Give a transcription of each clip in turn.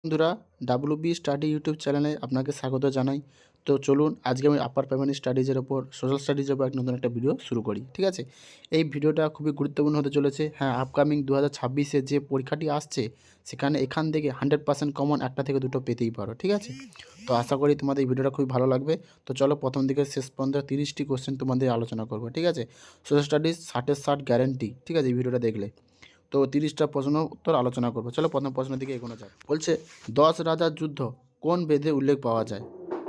বন্ধুরা, WB study YouTube চ্যানেলে আপনাকে স্বাগত জানাই। তো চলুন আজকে আমি আপার প্রাইমারি স্টাডিজের ওপর সোশ্যাল স্টাডিজের ওপর এক নতুন একটা ভিডিও শুরু করি। ঠিক আছে, এই ভিডিওটা খুবই গুরুত্বপূর্ণ হতে চলেছে। হ্যাঁ, আপকামিং 2026-এ যে পরীক্ষাটি আসছে সেখানে এখান থেকে 100% কমন একটা থেকে দুটো পেতেই পারো। ঠিক আছে, তো আশা করি তোমাদের এই ভিডিওটা খুবই ভালো লাগবে। তো চলো প্রথম দিকে শেষ পর্যন্ত 30টি কোশ্চেন তোমাদের আলোচনা করবো। ঠিক আছে, সোশ্যাল স্টাডিজ 60-এর 60 গ্যারেন্টি। ঠিক আছে, এই ভিডিওটা দেখলে তো 30টা প্রশ্ন উত্তর আলোচনা করবো। চলো প্রথম প্রশ্নের দিকে এগোনো যাক। বলছে 10 রাজার যুদ্ধ কোন বেদে উল্লেখ পাওয়া যায়?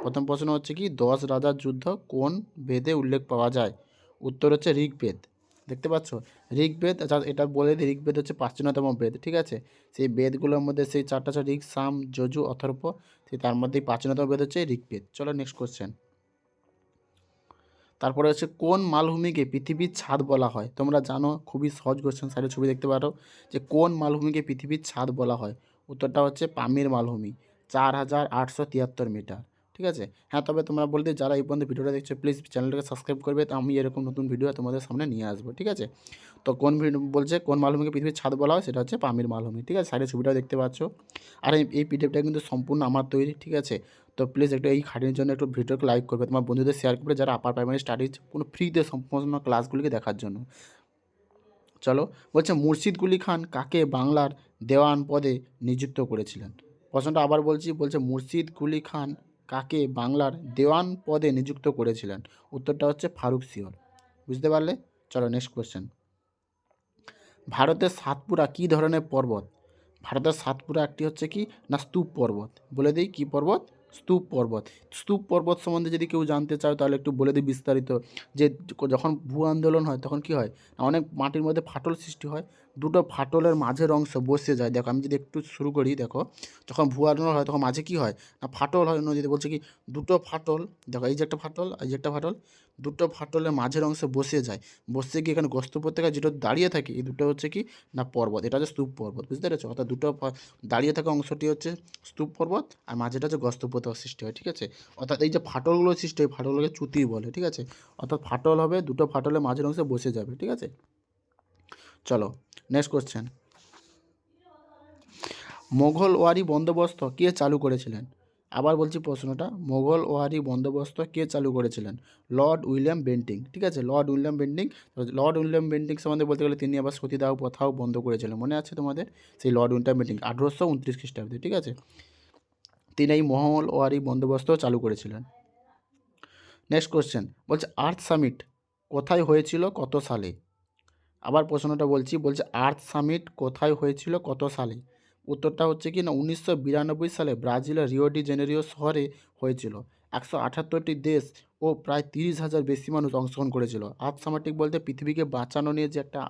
প্রথম প্রশ্ন হচ্ছে কি 10 রাজার যুদ্ধ কোন বেদে উল্লেখ পাওয়া যায়? উত্তর হচ্ছে ঋগ্বেদ। দেখতে পাচ্ছ ঋগ্বেদ, এটা বলে দিই ঋগ্বেদ হচ্ছে প্রাচীনতম বেদ। ঠিক আছে, সেই বেদগুলোর মধ্যে সেই চারটা আছে ঋক, সাম, যজু, অথর্ব। সেই তার মধ্যেই প্রাচীনতম বেদ হচ্ছে ঋগ্বেদ। চলো নেক্সট কোশ্চেন। তারপরে হচ্ছে কোন মালভূমিকে পৃথিবীর ছাদ বলা হয়? তোমরা জানো, খুবই সহজ কোশ্চেন, সাইডে ছবি দেখতে পারো যে কোন মালভূমিকে পৃথিবীর ছাদ বলা হয়। উত্তরটা হচ্ছে পামির মালভূমি, 4873 মিটার। ঠিক আছে, হ্যাঁ, তবে তোমরা বলতে যারা এই পর্যন্ত ভিডিওটা দেখছো প্লিজ চ্যানেলটাকে সাবস্ক্রাইব করবে, তো আমি এরকম নতুন ভিডিও তোমাদের সামনে নিয়ে আসবো। ঠিক আছে, তো কোন বলছে কোন মালভূমিকে পৃথিবীর ছাদ বলা হয়, সেটা হচ্ছে পামির মালভূমি। ঠিক আছে, সাইডে ছবিটাও দেখতে পাচ্ছ। আর এই পিডিএফটা কিন্তু সম্পূর্ণ আমার তৈরি। ঠিক আছে, তো প্লিজ একটু এই খাটির জন্য একটু ভিডিওকে লাইক করবে, তোমার বন্ধুদের শেয়ার করবে যারা আপার প্রাইমারি স্টাডিজ কোনো ফ্রিতে সম্পূর্ণ ক্লাসগুলিকে দেখার জন্য। চলো, বলছে মুর্শিদ কুলি খান কাকে বাংলার দেওয়ান পদে নিযুক্ত করেছিলেন? প্রশ্নটা আবার বলছি, বলছে মুর্শিদ কুলি খান কাকে বাংলার দেওয়ান পদে নিযুক্ত করেছিলেন? উত্তরটা হচ্ছে ফারুক সিওর। বুঝতে পারলে? চলো নেক্সট কোয়েশ্চেন। ভারতের সাতপুরা কী ধরনের পর্বত? ভারতের সাতপুরা একটি হচ্ছে কি না স্তূপ পর্বত। বলে দিই কী পর্বত? স্তূপ পর্বত। স্তূপ পর্বত সম্বন্ধে যদি কেউ জানতে চাও তাহলে একটু বলে দিই বিস্তারিত। যে যখন ভূ আন্দোলন হয় তখন কি হয়, অনেক মাটির মধ্যে ফাটল সৃষ্টি হয়, দুটো ফাটলের মাঝের অংশ বসে যায়। দেখো আমি যদি একটু শুরু করি, দেখো যখন ভূ আন্দোলন হয় তখন মাঝে কি হয় না ফাটল হয় নদীতে। বলছে কি দুটো ফাটল, দেখো এই যে একটা ফাটল, এই যে একটা ফাটল, দুটো ফাটলের মাঝের অংশে বসে যায়। বসে গিয়ে এখানে গোস্ত উপত্যকা যেটা দাঁড়িয়ে থাকে, এই দুটো হচ্ছে কি না পর্বত, এটা হচ্ছে স্তূপ পর্বত। বুঝতে পেরেছো? অর্থাৎ দুটো দাঁড়িয়ে থাকা অংশটি হচ্ছে স্তূপ পর্বত আর মাঝেটা হচ্ছে গস্ত উপত্যকা সৃষ্টি হয়। ঠিক আছে, অর্থাৎ এই যে ফাটলগুলো সৃষ্টি হয় ফাটলগুলোকে চ্যুতি বলে। ঠিক আছে, অর্থাৎ ফাটল হবে, দুটো ফাটলের মাঝের অংশে বসে যাবে। ঠিক আছে, চলো নেক্সট কোশ্চেন। মোঘল ওয়ারি বন্দোবস্ত কে চালু করেছিলেন? আবার বলছি প্রশ্নটা, মোঘল ওয়ারি বন্দোবস্ত কে চালু করেছিলেন? Lord William Bentinck. ঠিক আছে, Lord William Bentinck. Lord William Bentinck সম্বন্ধে বলতে গেলে তিনি আবার সতীদাহ প্রথাও বন্ধ করেছিলেন, মনে আছে তোমাদের? সেই লর্ড উইলিয়াম বেন্টিং 1829 খ্রিস্টাব্দে। ঠিক আছে, তিনি এই মোঘল ওয়ারি বন্দোবস্ত চালু করেছিলেন। নেক্সট কোশ্চেন, বলছে আর্থ সামিট কোথায় হয়েছিল কত সালে? আবার প্রশ্নটা বলছি, বলছে আর্থ সামিট কোথায় হয়েছিল কত সালে? উত্তরটা হচ্ছে কি না 1992 সালে ব্রাজিলের রিও ডি জেনেরিও শহরে হয়েছিল। 178টি দেশ ও প্রায় 30,000 বেশি মানুষ অংশগ্রহণ করেছিল। আর্থ সামিট বলতে পৃথিবীকে বাঁচানো নিয়ে যে একটা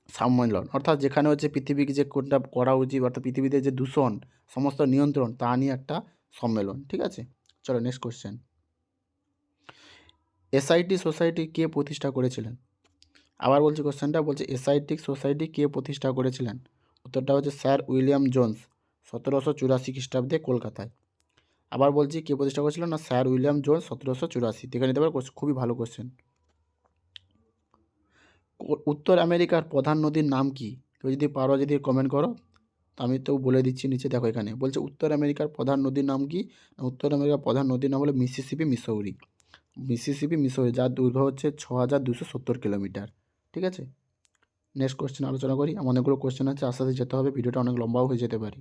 সম্মেলন, অর্থাৎ যেখানে হচ্ছে পৃথিবীকে যে কোনটা করা উচিত, অর্থাৎ পৃথিবীতে যে দূষণ সমস্ত নিয়ন্ত্রণ তা নিয়ে একটা সম্মেলন। ঠিক আছে, চলো নেক্সট কোশ্চেন। এসআইটি সোসাইটি কে প্রতিষ্ঠা করেছিলেন? আবার বলছি কোশ্চেনটা, বলছে এসআইটিক সোসাইটি কে প্রতিষ্ঠা করেছিলেন? উত্তরটা হচ্ছে স্যার উইলিয়াম জোন্স, 1784 খ্রিস্টাব্দে কলকাতায়। আবার বলছি কে প্রতিষ্ঠা করেছিলেন না স্যার উইলিয়াম জোন্স, 1784। দেখে নিতে পারো, খুবই ভালো কোশ্চেন। উত্তর আমেরিকার প্রধান নদীর নাম কি? কেউ যদি পারো যদি কমেন্ট করো, আমি তো বলে দিচ্ছি নিচে। দেখো এখানে বলছে উত্তর আমেরিকার প্রধান নদীর নাম কি? উত্তর আমেরিকার প্রধান নদীর নাম হলো মিসিসিপি মিসৌরি। মিসিসিপি মিসৌরি, যার দৈর্ঘ্য হচ্ছে 6270 কিলোমিটার। ঠিক আছে, নেক্সট কোশ্চেন আলোচনা করি। অনেকগুলো কোশ্চেন আছে, আস্তে আস্তে যেতে হবে, ভিডিওটা অনেক লম্বাও হয়ে যেতে পারে।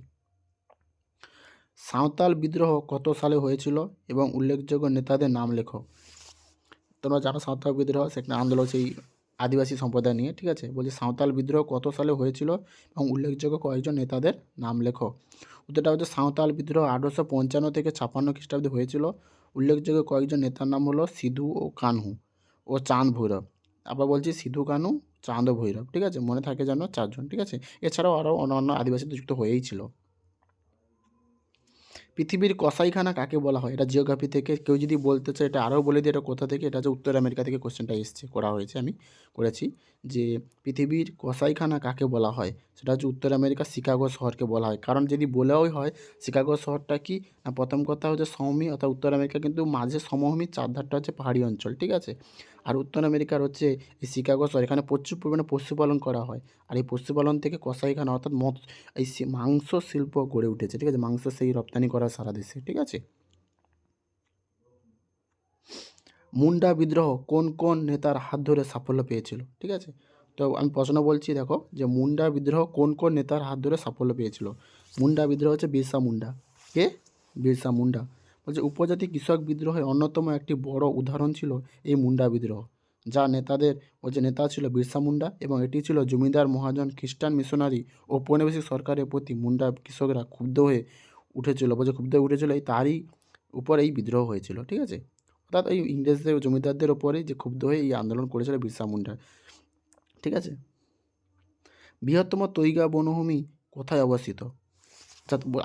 সাঁওতাল বিদ্রোহ কত সালে হয়েছিল এবং উল্লেখযোগ্য নেতাদের নাম লেখো? তোমরা জানো সাঁওতাল বিদ্রোহ সেখানে আন্দোলন সেই আদিবাসী সম্প্রদায় নিয়ে। ঠিক আছে, বলছি সাঁওতাল বিদ্রোহ কত সালে হয়েছিল এবং উল্লেখযোগ্য কয়েকজন নেতাদের নাম লেখো? উত্তরটা হচ্ছে সাঁওতাল বিদ্রোহ 1855 থেকে 56 খ্রিস্টাব্দে হয়েছিল। উল্লেখযোগ্য কয়েকজন নেতার নাম হলো সিধু ও কানহু ও চাঁদ ভৈরব। আবার বলছি সিধু কানু, চাঁদ ও ভৈরব। ঠিক আছে, মনে থাকে যেন চারজন। ঠিক আছে, এছাড়াও আরও অন্যান্য আদিবাসী যুক্ত হয়েই ছিল। পৃথিবীর কসাইখানা কাকে বলা হয়? এটা জিওগ্রাফি থেকে কেউ যদি বলতে চায়, এটা আরও বলে দিই এটা কোথা থেকে। এটা হচ্ছে উত্তর আমেরিকা থেকে কোশ্চেনটা এসছে, করা হয়েছে, আমি করেছি। যে পৃথিবীর কসাইখানা কাকে বলা হয়, সেটা হচ্ছে উত্তর আমেরিকা শিকাগো শহরকে বলা হয়। কারণ যদি বলেও হয় শিকাগো শহরটা কি না, প্রথম কথা হচ্ছে সমভূমি, অর্থাৎ উত্তর আমেরিকা কিন্তু মাঝে সমভূমি, চারধারটা হচ্ছে পাহাড়ি অঞ্চল। ঠিক আছে, আর উত্তর আমেরিকার হচ্ছে এই শিকাগো শহর, এখানে প্রচুর পরিমাণে পশুপালন করা হয়। আর এই পশুপালন থেকে কসাইখানা অর্থাৎ এই মাংস শিল্প গড়ে উঠেছে, ঠিক আছে, মাংস সেই রপ্তানি করা সারা দেশে, ঠিক আছে। মুন্ডা বিদ্রোহ কোন কোন নেতার হাত ধরে সাফল্য পেয়েছিল, ঠিক আছে। তো আমি প্রশ্ন বলছি, দেখো যে মুন্ডা বিদ্রোহ কোন কোন নেতার হাত ধরে সাফল্য পেয়েছিল। মুন্ডা বিদ্রোহ হচ্ছে বিরসা মুন্ডা। কে? বিরসা মুন্ডা। বলছে উপজাতি কৃষক বিদ্রোহের অন্যতম একটি বড় উদাহরণ ছিল এই মুন্ডা বিদ্রোহ, যা নেতা ছিল বিরসা মুন্ডা, এবং এটি ছিল জমিদার মহাজন খ্রিস্টান মিশনারি ও ঔপনিবেশিক সরকারের প্রতি মুন্ডা কৃষকরা ক্ষুব্ধ হয়ে উঠেছিল এই তারই উপর এই বিদ্রোহ হয়েছিল, ঠিক আছে। অর্থাৎ এই ইংরেজদের জমিদারদের ওপরেই যে ক্ষুব্ধ হয়ে এই আন্দোলন করেছিল বিরসা মুন্ডা, ঠিক আছে। বৃহত্তম তৈগা বনভূমি কোথায় অবস্থিত?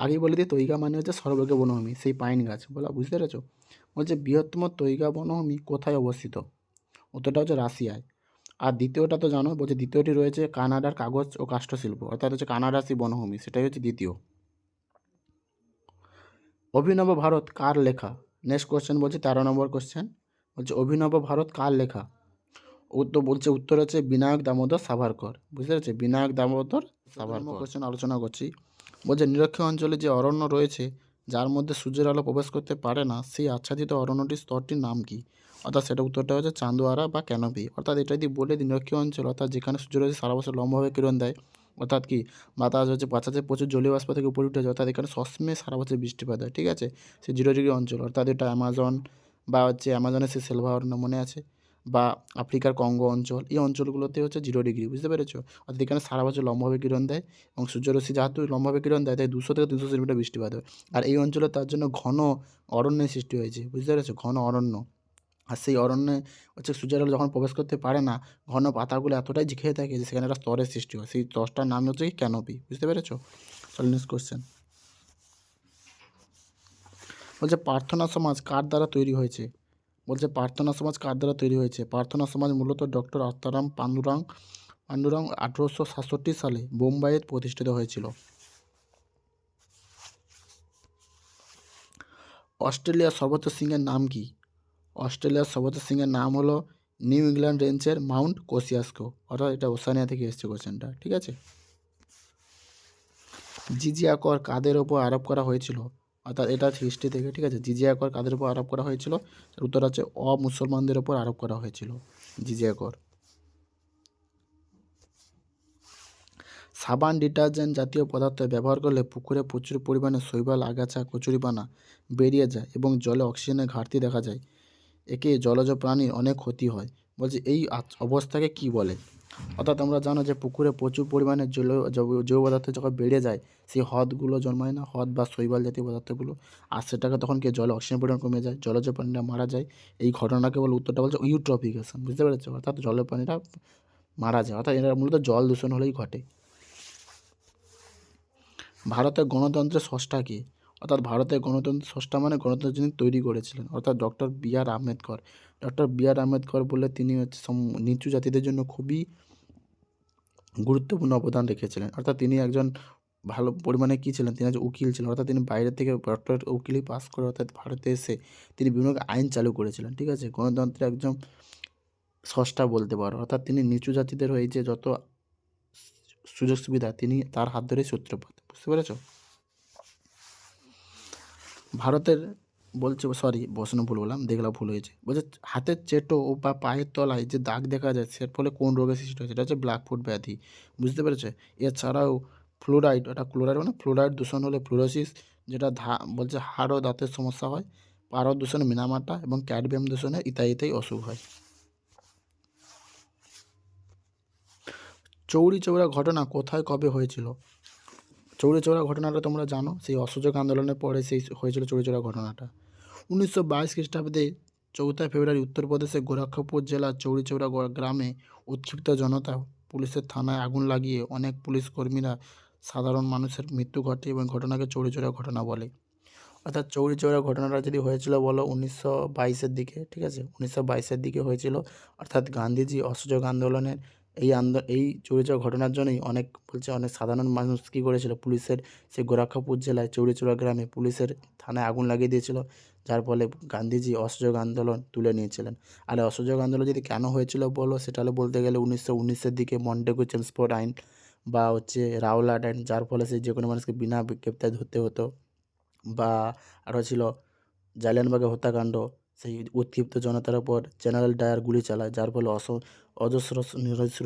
আগেই বলে দিই, তৈগা মানে হচ্ছে সর্বজ্ঞ বনভূমি, সেই পাইন গাছ, বুঝতে পেরেছো। বলছে বৃহত্তম তৈগা বনভূমি কোথায় অবস্থিত? উত্তরটা হচ্ছে রাশিয়ায়। আর দ্বিতীয়টা তো জানো, বলছে দ্বিতীয়টি রয়েছে কানাডার কাগজ ও কাষ্ঠশিল্প, অর্থাৎ হচ্ছে কানাডার সেই বনভূমি, সেটাই হচ্ছে দ্বিতীয়। অভিনব ভারত কার লেখা? নেক্সট কোশ্চেন বলছে 13 নম্বর কোশ্চেন, বলছে অভিনব ভারত কার লেখা? উত্তর হচ্ছে বিনায়ক দামোদর সাভারকর, বুঝতে পেরেছে, বিনায়ক দামোদর সাভারকর। কোশ্চেন আলোচনা করছি, বলছে নিরক্ষীয় অঞ্চলে যে অরণ্য রয়েছে যার মধ্যে সূর্যের আলো প্রবেশ করতে পারে না, সেই আচ্ছাদিত অরণ্যটির স্তরটির নাম কি? অর্থাৎ সেটা উত্তরটা হচ্ছে চান্দোয়ারা বা ক্যানোপি। অর্থাৎ এটা যদি বলে নিরক্ষীয় অঞ্চল, অর্থাৎ যেখানে সূর্যরশ্মি সারা বছর লম্বাভাবে কিরণ দেয়, অর্থাৎ কি বাতাস হচ্ছে বাতাসে প্রচুর জলীয় বাষ্প থেকে উপরে উঠে যায়, অর্থাৎ এখানে সবসময় সারা বছর বৃষ্টিপাত হয়, ঠিক আছে। সে 0 ডিগ্রি অঞ্চল, অর্থাৎ এটা অ্যামাজন বা হচ্ছে অ্যামাজনের সে সেলভা অরণ্য মনে আছে, বা আফ্রিকার কঙ্গো অঞ্চল, এই অঞ্চলগুলোতে হচ্ছে 0 ডিগ্রি, বুঝতে পেরেছো। অর্থাৎ এখানে সারা বছর লম্বাভাবে কিরণ দেয়, এবং সূর্যরশ্মি যেহেতু লম্বাভাবে কিরণ দেয়, তাই 200 থেকে 300 সেন্টিমিটার বৃষ্টিপাত হয়। আর এই অঞ্চলে তার জন্য ঘন অরণ্যের সৃষ্টি হয়েছে, বুঝতে পেরেছো, ঘন অরণ্য। আর সেই অরণ্যে হচ্ছে সূর্যের আলো যখন প্রবেশ করতে পারে না, ঘন পাতাগুলো এতটাই খেয়ে থাকে যে সেখানে একটা স্তরের সৃষ্টি হয়, সেই স্তরটার নাম হচ্ছে কি ক্যানোপি, বুঝতে পেরেছো। চলো নেক্সট কোশ্চেন, বলছে প্রার্থনা সমাজ কার দ্বারা তৈরি হয়েছে? বলছে প্রার্থনা সমাজ কার দ্বারা তৈরি হয়েছে? প্রার্থনা সমাজ মূলত ডক্টর আত্মারাম পান্ডুরাং 1867 সালে বোম্বাইয়ে প্রতিষ্ঠিত হয়েছিল। অস্ট্রেলিয়ার সর্বোচ্চ শৃঙ্গের নাম কি? অস্ট্রেলিয়ার সর্বোচ্চ শৃঙ্গের নাম হলো নিউ ইংল্যান্ড রেঞ্জের মাউন্ট কোসিয়াস্কো, অর্থাৎ এটা ওসানিয়া থেকে এসেছে কোশ্চেনটা, ঠিক আছে। জিজিয়া কর কাদের ওপর আরোপ করা হয়েছিল? অর্থাৎ এটা হিস্ট্রি থেকে, ঠিক আছে। জিজিয়া কর কাদের উপর আরোপ করা হয়েছিল? উত্তর হচ্ছে অমুসলমানদের ওপর আরোপ করা হয়েছিল জিজিয়া কর। সাবান ডিটারজেন্ট জাতীয় পদার্থ ব্যবহার করলে পুকুরে প্রচুর পরিমাণে শৈবাল, আগাছা, কচুরিপানা বেরিয়ে যায় এবং জলে অক্সিজেনের ঘাটতি দেখা যায়। একে জলজ প্রাণীর অনেক ক্ষতি হয়। বলছে এই অবস্থাকে কি বলে? অর্থাৎ তোমরা জানো যে পুকুরে প্রচুর পরিমাণে জৈব পদার্থ যখন বেড়ে যায়, সেই হ্রদগুলো জন্মায় না, হ্রদ বা শৈবাল জাতীয় পদার্থগুলো, আর সেটাকে তখন কি জলে অক্সিজেন পরিমাণ কমে যায়, জলজ প্রাণীরা মারা যায়। এই ঘটনাকে বলে, উত্তরটা বলছে ইউট্রফিকেশন, বুঝতে পেরেছো, অর্থাৎ জলের প্রাণীরা মারা যায়, অর্থাৎ এটা মূলত জল দূষণ হলেই ঘটে। ভারতের গণতন্ত্রের স্রষ্টা কে? অর্থাৎ ভারতের গণতন্ত্রের স্রষ্টা মানে গণতন্ত্র যিনি তৈরি করেছিলেন, অর্থাৎ ডক্টর বি আর আম্বেদকর। ডক্টর বি আর আম্বেদকর বলে তিনি হচ্ছে নিচু জাতিদের জন্য খুবই গুরুত্বপূর্ণ অবদান রেখেছিলেন। অর্থাৎ তিনি একজন ভালো পরিমাণে কী ছিলেন, তিনি একজন উকিল ছিলেন, অর্থাৎ তিনি বাইরে থেকে ডক্টরেট উকিলি পাস করে অর্থাৎ ভারতে এসে তিনি বিভিন্ন আইন চালু করেছিলেন, ঠিক আছে। গণতন্ত্রের একজন স্রষ্টা বলতে পারো, অর্থাৎ তিনি নিচু জাতিদের হয়ে যে যত সুযোগ সুবিধা তিনি তার হাত ধরেই সূত্রপাত, বুঝতে পেরেছ। ভারতের বলছে, সরি প্রশ্ন ভুল বললাম, দেখলাম ভুল হয়েছে। বলছে হাতের চেটো বা পায়ের তলায় যে দাগ দেখা যায়, সের ফলে কোন রোগের সৃষ্টি হয়? সেটা হচ্ছে ব্ল্যাকফুট ব্যাধি, বুঝতে পেরেছে। এছাড়াও ফ্লোরাইড, ওটা ক্লোরাইড মানে ফ্লোরাইড দূষণ হলে ফ্লোরোসিস, যেটা বলছে হাড় ও দাঁতের সমস্যা হয়, পারদ দূষণে মিনামাটা, এবং ক্যাডমিয়াম দূষণে ইত্যাদি অসুখ হয়। চৌরি চৌরা ঘটনা কোথায় কবে হয়েছিল? চৌরি চৌরা ঘটনাটা তোমরা জানো, সেই অসহযোগ আন্দোলনের পরে সেই হয়েছিল চৌরি চৌরা ঘটনাটা। 1922 খ্রিস্টাব্দে 4 ফেব্রুয়ারি উত্তরপ্রদেশের গোরক্ষপুর জেলার চৌরি চৌরা গ্রামে উৎক্ষিপ্ত জনতা পুলিশের থানায় আগুন লাগিয়ে অনেক পুলিশ কর্মীরা সাধারণ মানুষের মৃত্যু ঘটে, এবং ঘটনাকে চৌরি চৌরা ঘটনা বলে। অর্থাৎ চৌরি চৌরা ঘটনাটা যদি হয়েছিল বলো 1922-এর দিকে, ঠিক আছে, 1922-এর দিকে হয়েছিল। অর্থাৎ গান্ধীজি অসহযোগ আন্দোলনের এই চৌরি চৌরা ঘটনার জন্যই অনেক সাধারণ মানুষ কী করেছিল, পুলিশের সেই গোরক্ষপুর জেলায় চৌরি চৌরা গ্রামে পুলিশের থানায় আগুন লাগিয়ে দিয়েছিল, যার ফলে গান্ধীজি অসহযোগ আন্দোলন তুলে নিয়েছিলেন। আর অসহযোগ আন্দোলন যদি কেন হয়েছিল বলো, সেটা হলো বলতে গেলে 1919-এর দিকে মন্টেগু চেমস্ফোর্ড আইন বা রাওলাট আইন, যার ফলে যে কোনো মানুষকে বিনা গ্রেপ্তারে ধরতে হতো, বা আরও ছিল জালিয়ানবাগের হত্যাকাণ্ড, সেই উৎক্ষিপ্ত জনতার ওপর জেনারেল ডায়ার গুলি চালায়, যার ফলে অজস্র নিরস্ত্র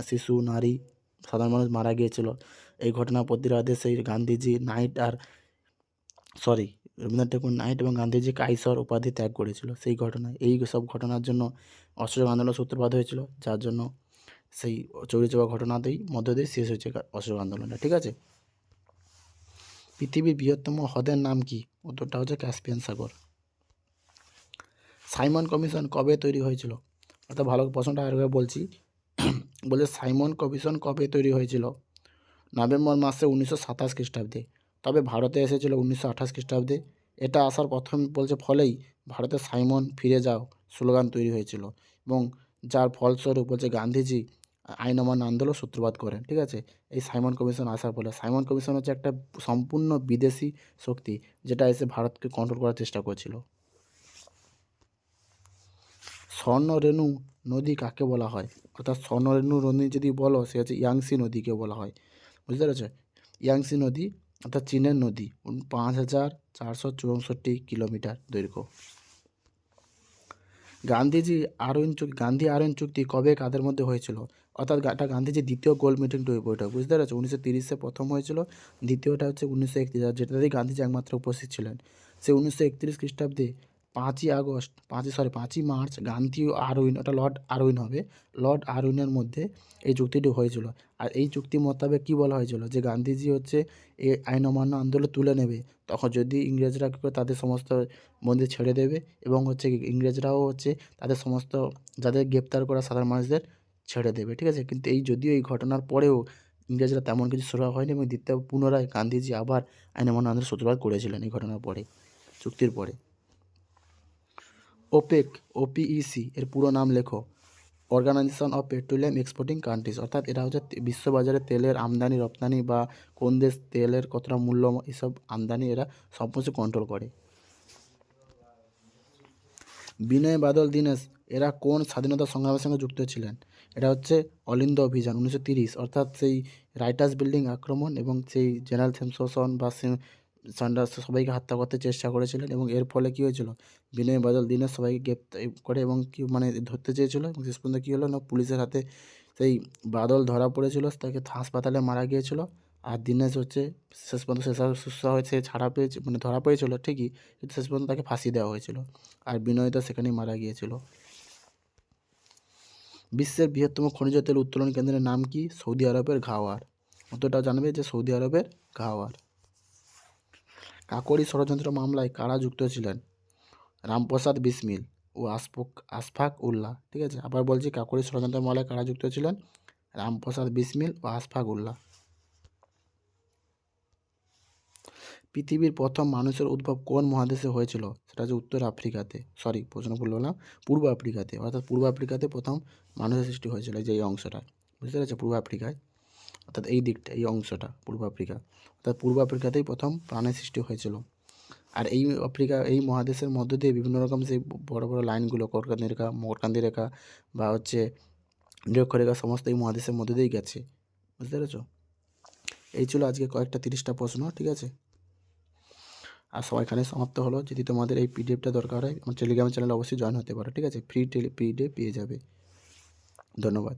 শিশু, নারী, সাধারণ মানুষ মারা গিয়েছিল। এই ঘটনা প্রতিবাদে সেই গান্ধীজি রবীন্দ্রনাথ ঠাকুর নাইট এবং গান্ধীজি কাইসর উপাধি ত্যাগ করেছিল সেই ঘটনায়। এই সব ঘটনার জন্য অসহযোগ আন্দোলন সূত্রপাত হয়েছিল, যার জন্য সেই চৌরি চৌরা ঘটনাতেই মধ্য দিয়ে শেষ হয়েছে অসহযোগ আন্দোলনটা। ঠিক আছে, পৃথিবীর বৃহত্তম হ্রদের নাম কি? উত্তরটা হচ্ছে ক্যাসপিয়ান সাগর। সাইমন কমিশন কবে তৈরি হয়েছিল? অর্থাৎ ভালো প্রশ্নটা আরেকবার বলছি, বলে সাইমন কমিশন কবে তৈরি হয়েছিল? নভেম্বর মাসে 1927 খ্রিস্টাব্দে। তবে ভারতে এসেছিল 1928 খ্রিস্টাব্দে। এটা আসার ফলেই ভারতে সাইমন ফিরে যাও স্লোগান তৈরি হয়েছিল, এবং যার ফলস্বরূপ গান্ধীজি আইন অমান্য আন্দোলন সূত্রপাত করেন। ঠিক আছে, এই সাইমন কমিশন আসার ফলে। সাইমন কমিশন হচ্ছে একটা সম্পূর্ণ বিদেশি শক্তি, যেটা এসে ভারতকে কন্ট্রোল করার চেষ্টা করছিল। স্বর্ণরেণু নদী কাকে বলা হয়? অর্থাৎ স্বর্ণরেণু নদী যদি বলো, সে হচ্ছে ইয়াংসি নদীকে বলা হয়। বুঝতে পেরেছো? ইয়াংসি নদী অর্থাৎ চীনের নদী, 5,464 কিলোমিটার দৈর্ঘ্য। গান্ধী আরোইন চুক্তি কবে কাদের মধ্যে হয়েছিল? অর্থাৎ এটা গান্ধীজির দ্বিতীয় গোল মিটিং বৈঠক। বুঝতে পেরেছো? 1930-এ প্রথম হয়েছিল, দ্বিতীয়টা হচ্ছে 1931, যেটাতেই গান্ধীজি একমাত্র উপস্থিত ছিলেন। সে 1931 খ্রিস্টাব্দে 5ই মার্চ গান্ধী ও আরউইন, ওটা লর্ড আরউইন হবে, লর্ড আরউইনের মধ্যে এই চুক্তিটি হয়েছিল। আর এই চুক্তি মোতাবেক কী বলা হয়েছিল, যে গান্ধীজি এই আইন অমান্য আন্দোলন তুলে নেবে, তখন যদি ইংরেজরা কী করে তাদের সমস্ত বন্দী ছেড়ে দেবে, এবং ইংরেজরাও তাদের সমস্ত যাদের গ্রেপ্তার করা সাধারণ মানুষদের ছেড়ে দেবে। ঠিক আছে, কিন্তু যদিও এই ঘটনার পরেও ইংরেজরা তেমন কিছু সুরাহা হয়নি, এবং দ্বিতীয় পুনরায় গান্ধীজি আবার আইন অমান্য আন্দোলন সূত্রপাত করেছিলেন এই ঘটনার পরে, চুক্তির পরে। ওপিইসি এর পুরো নাম লেখো। Organisation of petroleum exporting countries. অর্থাৎ এরা হচ্ছে বিশ্ববাজারে তেলের আমদানি রপ্তানি, বা কোন দেশ তেলের কতটা মূল্য, এসব আমদানি এরা সব কিছু কন্ট্রোল করে। বিনয় বাদল দীনেশ এরা কোন স্বাধীনতা সংগ্রামের সঙ্গে যুক্ত ছিলেন? এটা হচ্ছে অলিন্দ অভিযান 1930, অর্থাৎ সেই রাইটার্স বিল্ডিং আক্রমণ এবং সেই জেনারেল শোষণ বা সান্ডার্স সবাইকে হত্যা করতে চেষ্টা করেছিলেন, এবং এর ফলে কী হয়েছিল, বিনয় বাদল দীনেশ সবাইকে গ্রেপ্তার করে এবং ধরতে চেয়েছিল, এবং শেষ পর্যন্ত কী হলো না, পুলিশের হাতে সেই বাদল ধরা পড়েছিল, তাকে হাসপাতালে মারা গিয়েছিল। আর দীনেশ শেষ পর্যন্ত সুস্থ হয়েছে, ছাড়া পেয়েছে, ধরা পড়েছিল ঠিকই, কিন্তু শেষ পর্যন্ত তাকে ফাঁসি দেওয়া হয়েছিল। আর বিনয় তো সেখানেই মারা গিয়েছিল। বিশ্বের বৃহত্তম খনিজ তেল উত্তোলন কেন্দ্রের নাম কি? সৌদি আরবের গাওয়ার। অতটাও জানবে যে সৌদি আরবের গাওয়ার। কাকোরি ষড়যন্ত্র মামলায় কারা যুক্ত ছিলেন? রামপ্রসাদ বিসমিল ও আশফাক উল্লাহ। ঠিক আছে, আবার বলছি, কাকোরি ষড়যন্ত্র মামলায় কারা যুক্ত ছিলেন? রামপ্রসাদ বিসমিল ও আশফাক উল্লাহ। পৃথিবীর প্রথম মানুষের উদ্ভব কোন মহাদেশে হয়েছিল? সেটা হচ্ছে উত্তর আফ্রিকাতে, প্রশ্ন ভুল বললাম, পূর্ব আফ্রিকাতে। অর্থাৎ পূর্ব আফ্রিকাতে প্রথম মানুষের সৃষ্টি হয়েছিল, এই অংশটা, বুঝতে পেরেছো? পূর্ব আফ্রিকায়, অর্থাৎ এই দিকটা, এই অংশটা পূর্ব আফ্রিকা, অর্থাৎ পূর্ব আফ্রিকাতেই প্রথম প্রাণের সৃষ্টি হয়েছিল। আর এই মহাদেশের মধ্য দিয়ে বিভিন্ন রকম সেই বড় বড় লাইনগুলো, মরকান্দি রেখা বা নিরক্ষরেখা, সমস্ত এই মহাদেশের মধ্য দিয়েই গেছে। বুঝতে পেরেছো? এই ছিল আজকে কয়েকটা 30টা প্রশ্ন। ঠিক আছে, আর এখানে সমাপ্ত হলো। যদি তোমাদের এই পিডিএফটা দরকার হয়, আমার টেলিগ্রাম চ্যানেলে অবশ্যই জয়েন হতে পারো। ঠিক আছে, ফ্রি পিডিএফ পেয়ে যাবে। ধন্যবাদ।